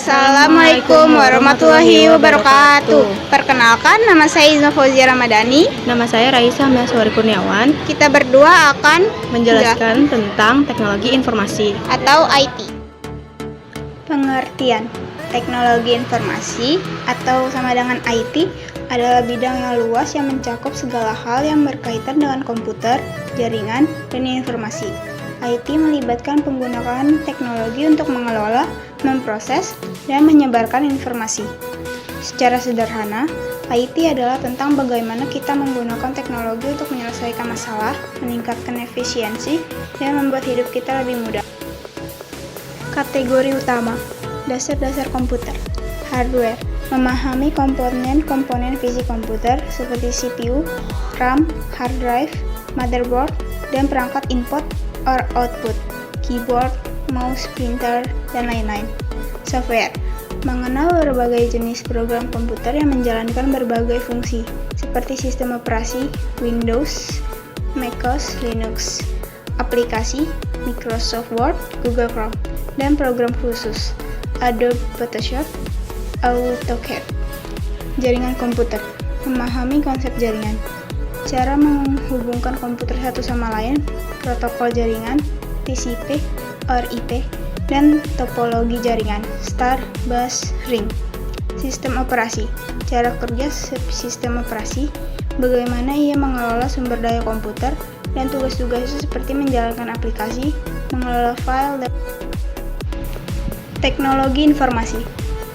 Assalamualaikum warahmatullahi wabarakatuh. Perkenalkan, nama saya Izma Fauzia Ramadhani. Nama saya Raisa Mahaswari Kurniawan. Kita berdua akan menjelaskan tentang teknologi informasi atau IT. Pengertian teknologi informasi atau sama dengan IT adalah bidang yang luas yang mencakup segala hal yang berkaitan dengan komputer, jaringan, dan informasi. IT melibatkan penggunaan teknologi untuk mengelola, memproses, dan menyebarkan informasi. Secara sederhana, IT adalah tentang bagaimana kita menggunakan teknologi untuk menyelesaikan masalah, meningkatkan efisiensi, dan membuat hidup kita lebih mudah. Kategori utama: dasar-dasar komputer. Hardware: memahami komponen-komponen fisik komputer seperti CPU, RAM, hard drive, motherboard, dan perangkat input or output, keyboard, mouse, printer, dan lain-lain. Software: mengenal berbagai jenis program komputer yang menjalankan berbagai fungsi, seperti sistem operasi, Windows, macOS, Linux, aplikasi, Microsoft Word, Google Chrome, dan program khusus, Adobe Photoshop, AutoCAD. Jaringan komputer: memahami konsep jaringan, cara menghubungkan komputer satu sama lain, protokol jaringan, TCP or IP, dan topologi jaringan, star, bus, ring. Sistem operasi: cara kerja sistem operasi, bagaimana ia mengelola sumber daya komputer, dan tugas-tugasnya seperti menjalankan aplikasi, mengelola file, dan teknologi informasi.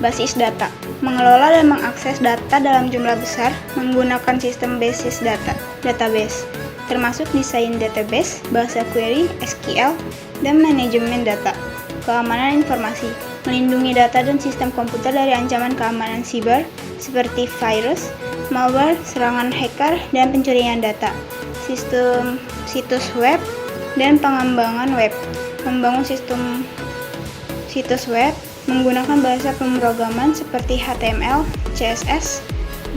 Basis data: mengelola dan mengakses data dalam jumlah besar menggunakan sistem basis data, database, termasuk desain database, bahasa query, SQL, dan manajemen data. Keamanan informasi: melindungi data dan sistem komputer dari ancaman keamanan siber seperti virus, malware, serangan hacker, dan pencurian data. Sistem situs web dan pengembangan web: membangun sistem situs web menggunakan bahasa pemrograman seperti HTML, CSS,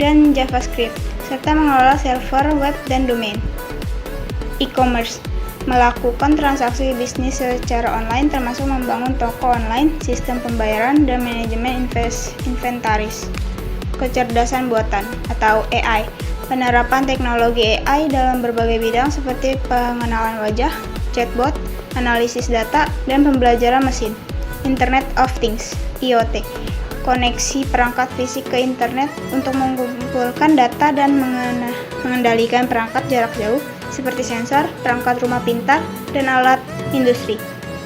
dan JavaScript, serta mengelola server web dan domain. E-commerce: melakukan transaksi bisnis secara online termasuk membangun toko online, sistem pembayaran, dan manajemen inventaris. Kecerdasan buatan atau AI: penerapan teknologi AI dalam berbagai bidang seperti pengenalan wajah, chatbot, analisis data, dan pembelajaran mesin. Internet of Things (IoT), koneksi perangkat fisik ke internet untuk mengumpulkan data dan mengendalikan perangkat jarak jauh seperti sensor, perangkat rumah pintar, dan alat industri.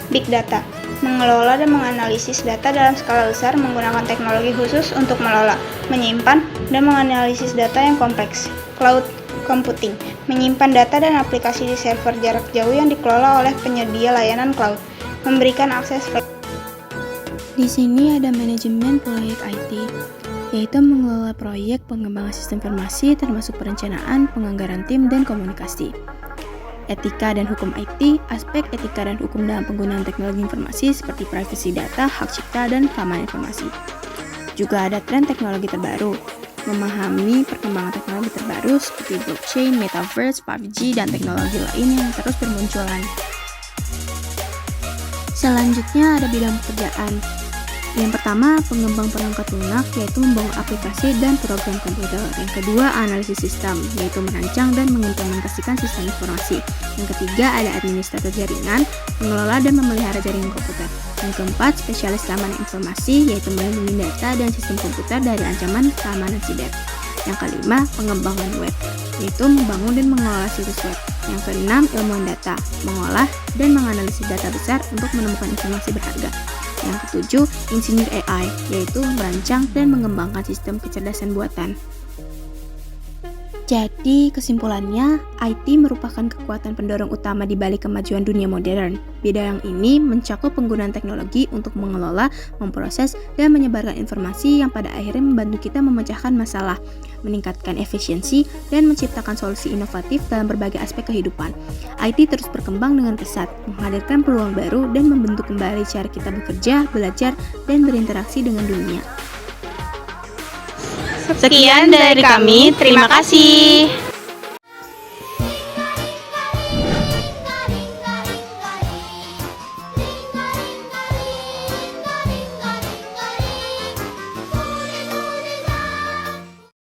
Big Data: mengelola dan menganalisis data dalam skala besar menggunakan teknologi khusus untuk mengelola, menyimpan, dan menganalisis data yang kompleks. Cloud Computing: menyimpan data dan aplikasi di server jarak jauh yang dikelola oleh penyedia layanan cloud, memberikan akses fleksibel. Di sini ada manajemen proyek IT, yaitu mengelola proyek pengembangan sistem informasi termasuk perencanaan, penganggaran tim, dan komunikasi. Etika dan hukum IT: aspek etika dan hukum dalam penggunaan teknologi informasi seperti privasi data, hak cipta, dan keamanan informasi. Juga ada tren teknologi terbaru, memahami perkembangan teknologi terbaru seperti blockchain, metaverse, 5G, dan teknologi lain yang terus bermunculan. Selanjutnya ada bidang pekerjaan. Yang pertama, pengembang perangkat lunak, yaitu membangun aplikasi dan program komputer. Yang kedua, analisis sistem, yaitu merancang dan mengimplementasikan sistem informasi. Yang ketiga, ada administrator jaringan, mengelola dan memelihara jaringan komputer. Yang keempat, spesialis keamanan informasi, yaitu melindungi data dan sistem komputer dari ancaman keamanan siber. Yang kelima, pengembangan web, yaitu membangun dan mengelola situs web. Yang keenam, ilmuwan data, mengolah dan menganalisis data besar untuk menemukan informasi berharga. Yang ketujuh, insinyur AI, yaitu merancang dan mengembangkan sistem kecerdasan buatan. Jadi, kesimpulannya, IT merupakan kekuatan pendorong utama di balik kemajuan dunia modern. Bidang ini mencakup penggunaan teknologi untuk mengelola, memproses, dan menyebarkan informasi yang pada akhirnya membantu kita memecahkan masalah, meningkatkan efisiensi, dan menciptakan solusi inovatif dalam berbagai aspek kehidupan. IT terus berkembang dengan pesat, menghadirkan peluang baru, dan membentuk kembali cara kita bekerja, belajar, dan berinteraksi dengan dunia. Sekian dari kami, terima kasih.